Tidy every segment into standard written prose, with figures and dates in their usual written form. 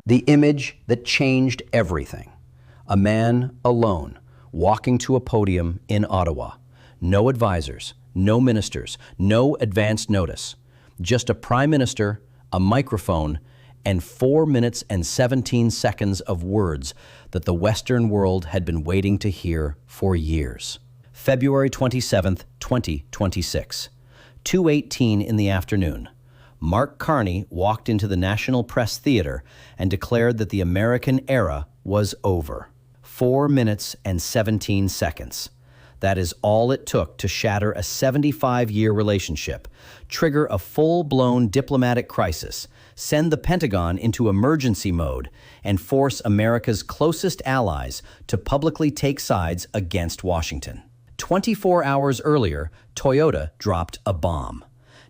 The image that changed everything. A man alone, walking to a podium in Ottawa. No advisors, no ministers, no advance notice. Just a prime minister, a microphone, and 4 minutes and 17 seconds of words that the Western world had been waiting to hear for years. February 27th, 2026, 2:18 in the afternoon. Mark Carney walked into the National Press Theater and declared that the American era was over. 4 minutes and 17 seconds. That is all it took to shatter a 75-year relationship, trigger a full-blown diplomatic crisis, send the Pentagon into emergency mode, and force America's closest allies to publicly take sides against Washington. 24 hours earlier, Toyota dropped a bomb.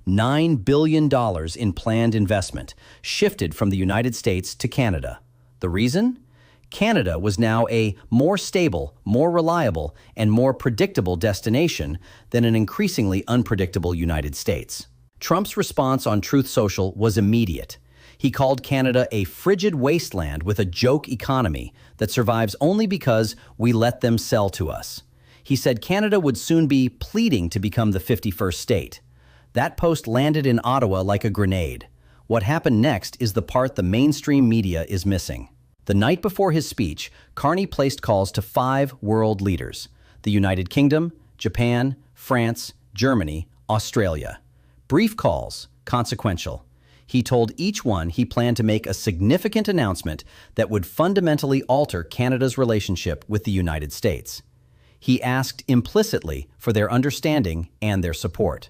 $9 billion in planned investment shifted from the United States to Canada. The reason? Canada was now a more stable, more reliable, and more predictable destination than an increasingly unpredictable United States. Trump's response on Truth Social was immediate. He called Canada a frigid wasteland with a joke economy that survives only because we let them sell to us. He said Canada would soon be pleading to become the 51st state. That post landed in Ottawa like a grenade. What happened next is the part the mainstream media is missing. The night before his speech, Carney placed calls to 5 world leaders: the United Kingdom, Japan, France, Germany, Australia. Brief calls, consequential. He told each one he planned to make a significant announcement that would fundamentally alter Canada's relationship with the United States. He asked implicitly for their understanding and their support.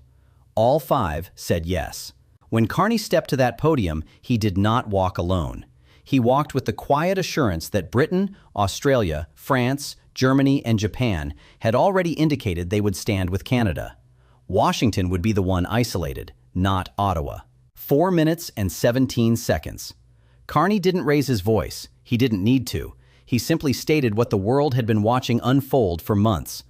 All 5 said yes. When Carney stepped to that podium, he did not walk alone. He walked with the quiet assurance that Britain, Australia, France, Germany, and Japan had already indicated they would stand with Canada. Washington would be the one isolated, not Ottawa. 4 minutes and 17 seconds. Carney didn't raise his voice. He didn't need to. He simply stated what the world had been watching unfold for months.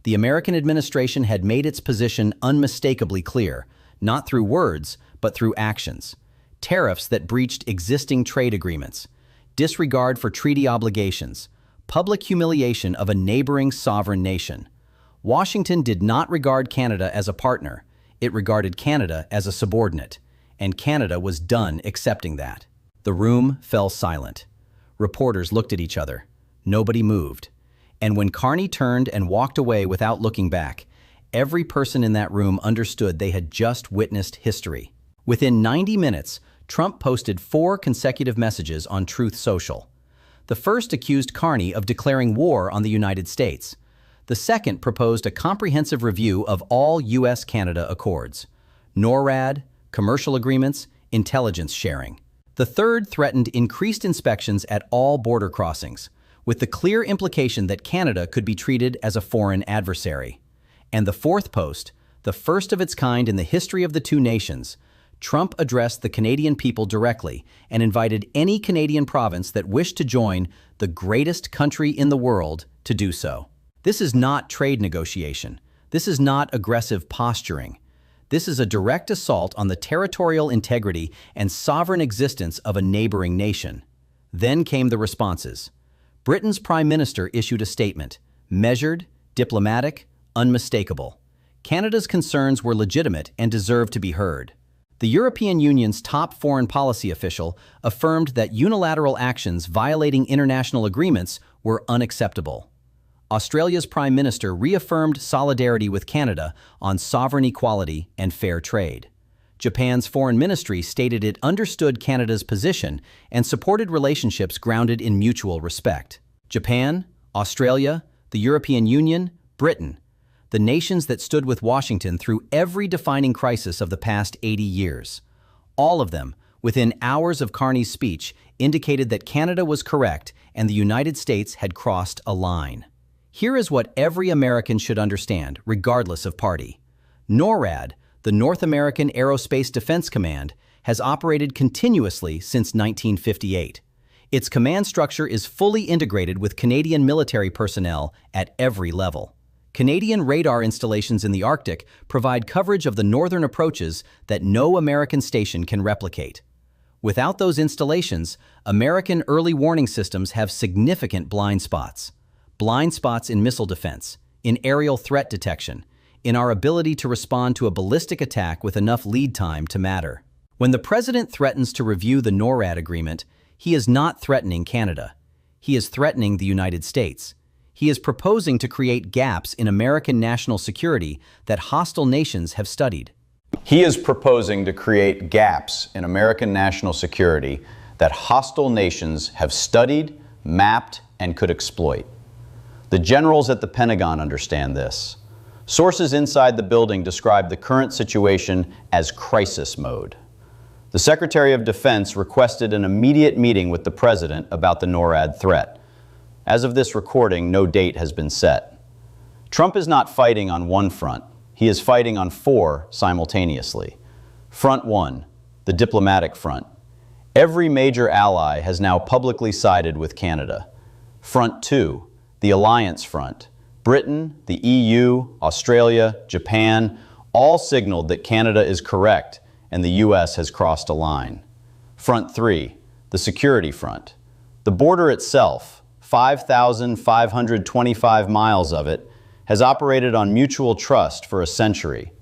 The American administration had made its position unmistakably clear, not through words, but through actions. Tariffs that breached existing trade agreements, disregard for treaty obligations, public humiliation of a neighboring sovereign nation. Washington did not regard Canada as a partner. It regarded Canada as a subordinate, and Canada was done accepting that. The room fell silent. Reporters looked at each other. Nobody moved. And when Carney turned and walked away without looking back, every person in that room understood they had just witnessed history. Within 90 minutes, Trump posted 4 consecutive messages on Truth Social. The first accused Carney of declaring war on the United States. The second proposed a comprehensive review of all U.S.-Canada accords, NORAD, commercial agreements, intelligence sharing. The third threatened increased inspections at all border crossings, with the clear implication that Canada could be treated as a foreign adversary. And the fourth post, the first of its kind in the history of the two nations, Trump addressed the Canadian people directly and invited any Canadian province that wished to join the greatest country in the world to do so. This is not trade negotiation. This is not aggressive posturing. This is a direct assault on the territorial integrity and sovereign existence of a neighboring nation. Then came the responses. Britain's Prime Minister issued a statement, measured, diplomatic, unmistakable. Canada's concerns were legitimate and deserved to be heard. The European Union's top foreign policy official affirmed that unilateral actions violating international agreements were unacceptable. Australia's Prime Minister reaffirmed solidarity with Canada on sovereign equality and fair trade. Japan's foreign ministry stated it understood Canada's position and supported relationships grounded in mutual respect. Japan, Australia, the European Union, Britain, the nations that stood with Washington through every defining crisis of the past 80 years. All of them, within hours of Carney's speech, indicated that Canada was correct and the United States had crossed a line. Here is what every American should understand, regardless of party. NORAD, the North American Aerospace Defense Command, has operated continuously since 1958. Its command structure is fully integrated with Canadian military personnel at every level. Canadian radar installations in the Arctic provide coverage of the northern approaches that no American station can replicate. Without those installations, American early warning systems have significant blind spots. Blind spots in missile defense, in aerial threat detection, in our ability to respond to a ballistic attack with enough lead time to matter. When the president threatens to review the NORAD agreement, he is not threatening Canada. He is threatening the United States. He is proposing to create gaps in American national security that hostile nations have studied. He is proposing to create gaps in American national security that hostile nations have studied, mapped, and could exploit. The generals at the Pentagon understand this. Sources inside the building describe the current situation as crisis mode. The Secretary of Defense requested an immediate meeting with the President about the NORAD threat. As of this recording, no date has been set. Trump is not fighting on one front. He is fighting on four simultaneously. Front one, the diplomatic front. Every major ally has now publicly sided with Canada. Front two, the alliance front. Britain, the EU, Australia, Japan, all signaled that Canada is correct and the US has crossed a line. Front three, the security front. The border itself, 5,525 miles of it, has operated on mutual trust for a century.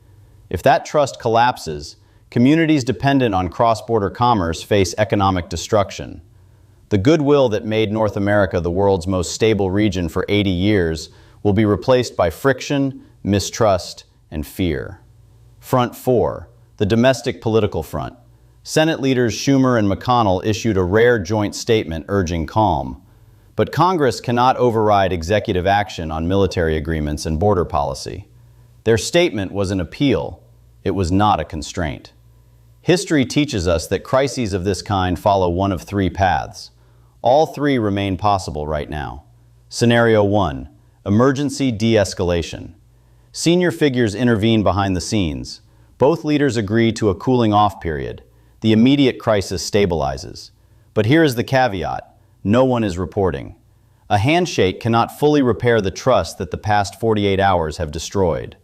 If that trust collapses, communities dependent on cross-border commerce face economic destruction. The goodwill that made North America the world's most stable region for 80 years will be replaced by friction, mistrust, and fear. Front four, the domestic political front. Senate leaders Schumer and McConnell issued a rare joint statement urging calm. But Congress cannot override executive action on military agreements and border policy. Their statement was an appeal. It was not a constraint. History teaches us that crises of this kind follow one of three paths. All three remain possible right now. Scenario one, emergency de-escalation. Senior figures intervene behind the scenes. Both leaders agree to a cooling-off period. The immediate crisis stabilizes. But here is the caveat. No one is reporting. A handshake cannot fully repair the trust that the past 48 hours have destroyed.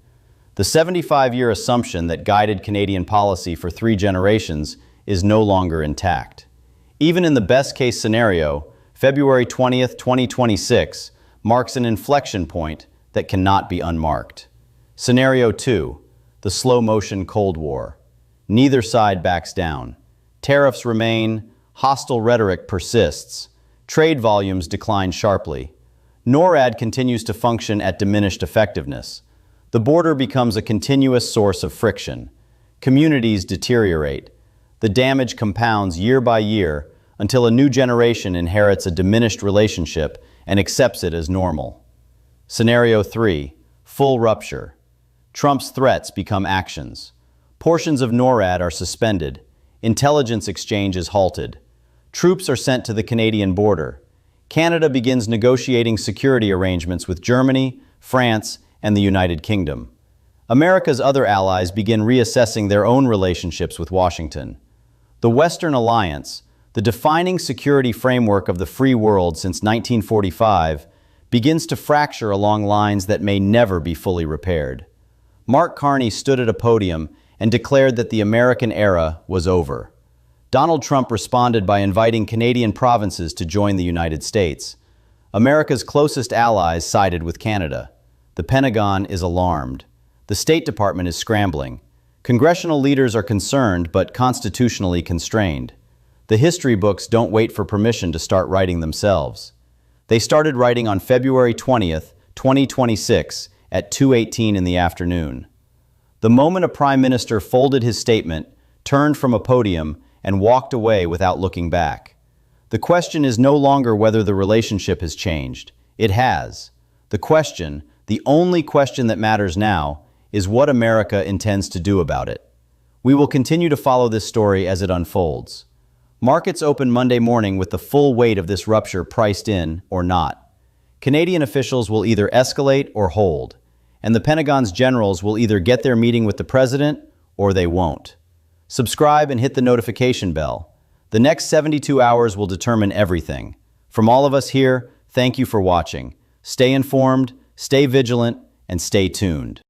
The 75-year assumption that guided Canadian policy for 3 generations is no longer intact. Even in the best-case scenario, February 20th, 2026 marks an inflection point that cannot be unmarked. Scenario 2, the slow-motion Cold War. Neither side backs down. Tariffs remain, hostile rhetoric persists. Trade volumes decline sharply. NORAD continues to function at diminished effectiveness. The border becomes a continuous source of friction. Communities deteriorate. The damage compounds year by year until a new generation inherits a diminished relationship and accepts it as normal. Scenario 3, full rupture. Trump's threats become actions. Portions of NORAD are suspended. Intelligence exchange is halted. Troops are sent to the Canadian border. Canada begins negotiating security arrangements with Germany, France, and the United Kingdom. America's other allies begin reassessing their own relationships with Washington. The Western Alliance, the defining security framework of the free world since 1945, begins to fracture along lines that may never be fully repaired. Mark Carney stood at a podium and declared that the American era was over. Donald Trump responded by inviting Canadian provinces to join the United States. America's closest allies sided with Canada. The Pentagon is alarmed. The State Department is scrambling. Congressional leaders are concerned but constitutionally constrained. The history books don't wait for permission to start writing themselves. They started writing on February 20th, 2026 at 2:18 in the afternoon. The moment a prime minister folded his statement, turned from a podium, and walked away without looking back. The question is no longer whether the relationship has changed. It has. The question, the only question that matters now, is what America intends to do about it. We will continue to follow this story as it unfolds. Markets open Monday morning with the full weight of this rupture priced in or not. Canadian officials will either escalate or hold, and the Pentagon's generals will either get their meeting with the president or they won't. Subscribe and hit the notification bell. The next 72 hours will determine everything. From all of us here, thank you for watching. Stay informed, stay vigilant, and stay tuned.